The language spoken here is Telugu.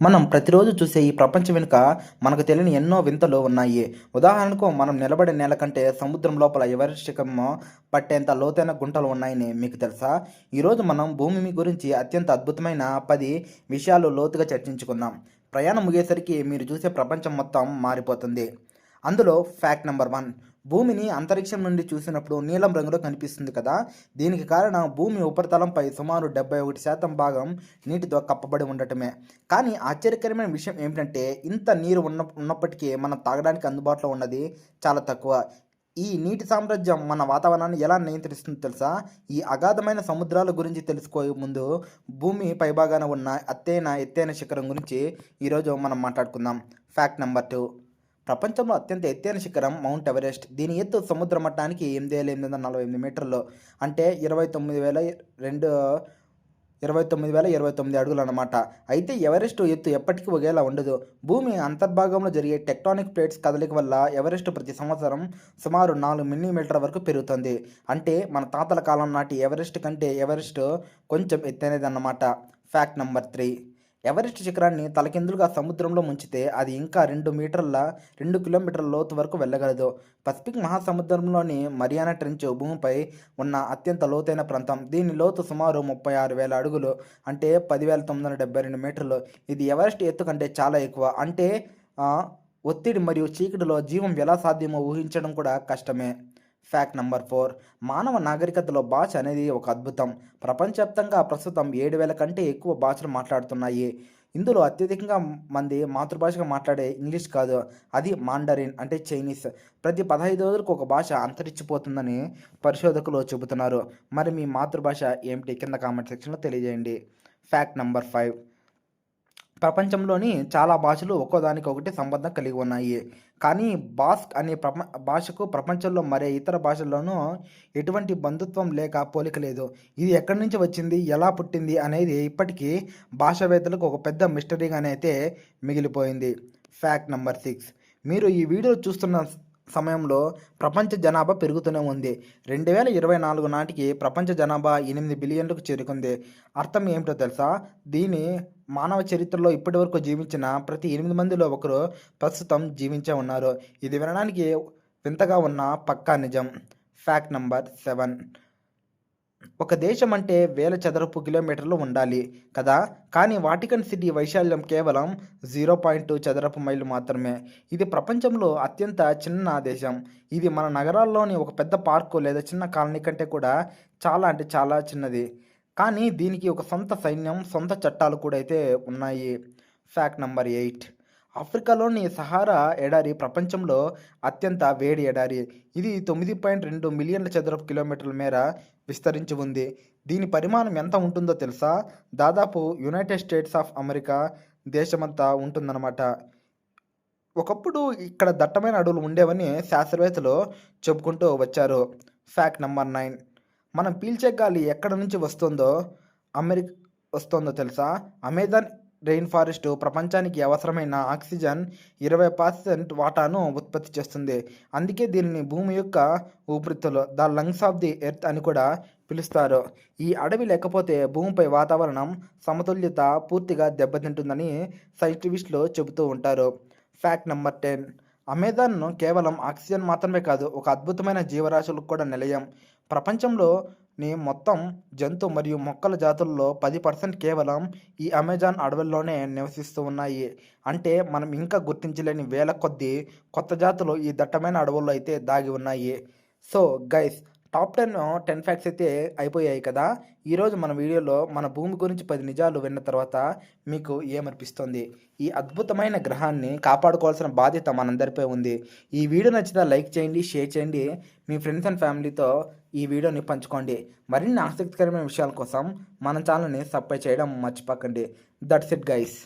మనం ప్రతిరోజు చూసే ఈ ప్రపంచం వెనుక మనకు తెలియని ఎన్నో వింతలు ఉన్నాయి. ఉదాహరణకు మనం నిలబడే నేల కంటే సముద్రం లోపల ఎవరెస్ట్ శిఖరము పట్టేంత లోతైన గుంటలు ఉన్నాయని మీకు తెలుసా? ఈరోజు మనం భూమి గురించి అత్యంత అద్భుతమైన 10 విషయాలు లోతుగా చర్చించుకుందాం. ప్రయాణం ముగిసేసరికి మీరు చూసే ప్రపంచం మొత్తం మారిపోతుంది. అందులో ఫ్యాక్ట్ నెంబర్ 1, భూమిని అంతరిక్షం నుండి చూసినప్పుడు నీలం రంగులో కనిపిస్తుంది కదా! దీనికి కారణం భూమి ఉపరితలంపై సుమారు 71% భాగం నీటితో కప్పబడి ఉండటమే. కానీ ఆశ్చర్యకరమైన విషయం ఏమిటంటే ఇంత నీరు ఉన్నప్పటికీ మనం తాగడానికి అందుబాటులో ఉన్నది చాలా తక్కువ. ఈ నీటి సామ్రాజ్యం మన వాతావరణాన్ని ఎలా నియంత్రిస్తుందో తెలుసా? ఈ అగాధమైన సముద్రాల గురించి తెలుసుకోయే ముందు భూమి పైభాగాన ఉన్న ఎత్తైన శిఖరం గురించి ఈరోజు మనం మాట్లాడుకుందాం. ఫ్యాక్ట్ నెంబర్ 2, ప్రపంచంలో అత్యంత ఎత్తైన శిఖరం మౌంట్ ఎవరెస్ట్. దీని ఎత్తు సముద్ర మట్టానికి 8848 మీటర్లు, అంటే 29,029 అడుగులు అన్నమాట. అయితే ఎవరెస్ట్ ఎత్తు ఎప్పటికీ ఒకేలా ఉండదు. భూమి అంతర్భాగంలో జరిగే టెక్టానిక్ ప్లేట్స్ కదలిక వల్ల ఎవరెస్ట్ ప్రతి సంవత్సరం సుమారు 4 మిల్లీమీటర్ల వరకు పెరుగుతుంది. అంటే మన తాతల కాలం నాటి ఎవరెస్ట్ కంటే ఎవరెస్ట్ కొంచెం ఎత్తైనదన్నమాట. ఫ్యాక్ట్ నెంబర్ 3, ఎవరెస్ట్ శిఖరాన్ని తలకిందులుగా సముద్రంలో ముంచితే అది ఇంకా 2 కిలోమీటర్ల లోతు వరకు వెళ్ళగలదు. పసిఫిక్ మహాసముద్రంలోని మరియానా ట్రెంచ్ భూమిపై ఉన్న అత్యంత లోతైన ప్రాంతం. దీని లోతు సుమారు 36,000 అడుగులు, అంటే 10,972 మీటర్లు. ఇది ఎవరెస్ట్ ఎత్తు కంటే చాలా ఎక్కువ. అంటే ఒత్తిడి మరియు చీకటిలో జీవం ఎలా సాధ్యమో ఊహించడం కూడా కష్టమే. ఫ్యాక్ట్ నెంబర్ 4, మానవ నాగరికతలో భాష అనేది ఒక అద్భుతం. ప్రపంచవ్యాప్తంగా ప్రస్తుతం 7,000 కంటే ఎక్కువ భాషలు మాట్లాడుతున్నాయి. ఇందులో అత్యధికంగా మంది మాతృభాషగా మాట్లాడే ఇంగ్లీష్ కాదు, అది మాండరిన్ అంటే చైనీస్. ప్రతి 15 రోజులకు ఒక భాష అంతరించిపోతుందని పరిశోధకులు చెబుతున్నారు. మరి మీ మాతృభాష ఏమిటి? కింద కామెంట్ సెక్షన్లో తెలియజేయండి. ఫ్యాక్ట్ నెంబర్ 5, ప్రపంచంలోని చాలా భాషలు ఒక్కోదానికొకటి సంబంధం కలిగి ఉన్నాయి. కానీ బాస్క్ అనే భాషకు ప్రపంచంలో మరే ఇతర భాషల్లోనూ ఎటువంటి బంధుత్వం లేక పోలిక లేదు. ఇది ఎక్కడి నుంచి వచ్చింది, ఎలా పుట్టింది అనేది ఇప్పటికీ భాషావేత్తలకు ఒక పెద్ద మిస్టరీగానే అయితే మిగిలిపోయింది. ఫ్యాక్ట్ నెంబర్ 6, మీరు ఈ వీడియో చూస్తున్న సమయంలో ప్రపంచ జనాభా పెరుగుతూనే ఉంది. 2024 నాటికి ప్రపంచ జనాభా 8 బిలియన్లకు చేరుకుంది. అర్థం ఏమిటో తెలుసా? దీని మానవ చరిత్రలో ఇప్పటివరకు జీవించిన ప్రతి 8 మందిలో ఒకరు ప్రస్తుతం జీవించే ఉన్నారు. ఇది వినడానికి వింతగా ఉన్న పక్కా నిజం. ఫ్యాక్ట్ నెంబర్ 7, ఒక దేశం అంటే వేల చదరపు కిలోమీటర్లు ఉండాలి కదా, కానీ వాటికన్ సిటీ వైశాల్యం కేవలం 0.2 చదరపు మైళ్ళు మాత్రమే. ఇది ప్రపంచంలో అత్యంత చిన్న దేశం. ఇది మన నగరాల్లోని ఒక పెద్ద పార్కు లేదా చిన్న కాలనీ కంటే కూడా చాలా చిన్నది. కానీ దీనికి ఒక సొంత సైన్యం, సొంత చట్టాలు కూడా అయితే ఉన్నాయి. ఫ్యాక్ట్ నెంబర్ 8, ఆఫ్రికాలోని సహారా ఎడారి ప్రపంచంలో అత్యంత వేడి ఎడారి. ఇది 9.2 మిలియన్ల చదరపు కిలోమీటర్ల మేర విస్తరించి ఉంది. దీని పరిమాణం ఎంత ఉంటుందో తెలుసా? దాదాపు యునైటెడ్ స్టేట్స్ ఆఫ్ అమెరికా దేశమంతా ఉంటుందన్నమాట. ఒకప్పుడు ఇక్కడ దట్టమైన అడవులు ఉండేవని శాస్త్రవేత్తలు చెప్పుకుంటూ వచ్చారు. ఫ్యాక్ట్ నెంబర్ 9, మనం పీల్చే గాలి ఎక్కడ నుంచి వస్తుందో తెలుసా? అమెజాన్ రెయిన్ ఫారెస్ట్ ప్రపంచానికి అవసరమైన ఆక్సిజన్ 20% వాటాను ఉత్పత్తి చేస్తుంది. అందుకే దీనిని భూమి యొక్క ఊపిరితిత్తులు, the lungs of the earth అని కూడా పిలుస్తారు. ఈ అడవి లేకపోతే భూమిపై వాతావరణం సమతుల్యత పూర్తిగా దెబ్బతింటుందని సైంటిస్టులు చెబుతూ ఉంటారు. ఫ్యాక్ట్ నెంబర్ 10, అమెజాన్ కేవలం ఆక్సిజన్ మాత్రమే కాదు, ఒక అద్భుతమైన జీవరాశులకు కూడా నిలయం. ప్రపంచంలోని మొత్తం జంతు మరియు మొక్కల జాతుల్లో 10% కేవలం ఈ అమెజాన్ అడవుల్లోనే నివసిస్తూ ఉన్నాయి. అంటే మనం ఇంకా గుర్తించలేని వేల కొద్దీ కొత్త జాతులు ఈ దట్టమైన అడవుల్లో అయితే దాగి ఉన్నాయి. సో గైస్, టాప్ 10 ఫ్యాక్ట్స్ అయితే అయిపోయాయి కదా. ఈరోజు మన వీడియోలో మన భూమి గురించి 10 నిజాలు విన్న తర్వాత మీకు ఏమనిపిస్తుంది? ఈ అద్భుతమైన గ్రహాన్ని కాపాడుకోవాల్సిన బాధ్యత మనందరిపై ఉంది. ఈ వీడియో నచ్చితే లైక్ చేయండి, షేర్ చేయండి, మీ ఫ్రెండ్స్ అండ్ ఫ్యామిలీతో ఈ వీడియోని పంచుకోండి. మరిన్ని ఆసక్తికరమైన విషయాల కోసం మన ఛానల్ని సబ్స్క్రైబ్ చేయడం మర్చిపోకండి. That's it guys.